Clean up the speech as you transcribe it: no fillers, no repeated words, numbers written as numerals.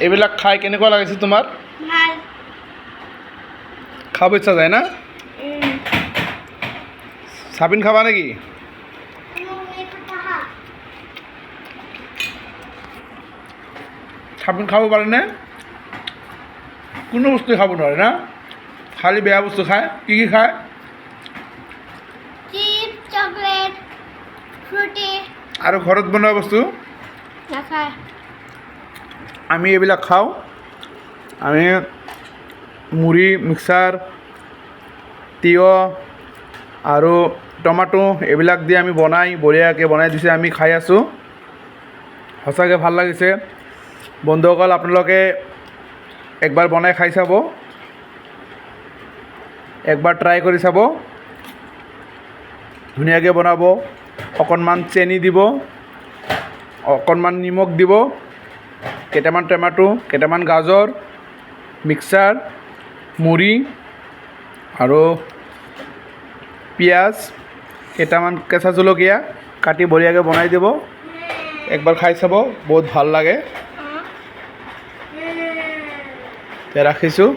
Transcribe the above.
এইবিলাক খাই কেনেকুৱা লাগিছে তোমাৰ? ভাল। খাব ইচ্ছা যায় না? চাবিন খাবা নেকি? চাবিন খাব পাৰেনে? কোনো বস্তু খাব নোৱাৰে না? খালি বেয়া বস্তু খায়। কি খায়? Chips, chocolate, Frooti. আৰু ঘৰত বনোৱা বস্তু? নাখায়। আমি এইবিলাক খাওঁ। আমি মুড়ি, মিক্সাৰ, তিয়হ আৰু টমাটো এইবিলাক দি আমি বঢ়িয়াকৈ বনাই দিছে, আমি খাই আছোঁ। সঁচাকৈ ভাল লাগিছে। বন্ধুসকল, আপোনালোকে একবাৰ বনাই খাই চাব, একবাৰ ট্ৰাই কৰি চাব। ধুনীয়াকৈ বনাব। অকণমান চেনি দিব, অকণমান নিমখ দিব, কেইটামান টমাটো, কেইটামান গাজৰ, মিক্সাৰ, মুড়ি আৰু পিঁয়াজ, কেইটামান কেঁচা জলকীয়া কাটি বঢ়িয়াকৈ বনাই দিব। একবাৰ খাই চাব, বহুত ভাল লাগে। ৰাখিছোঁ।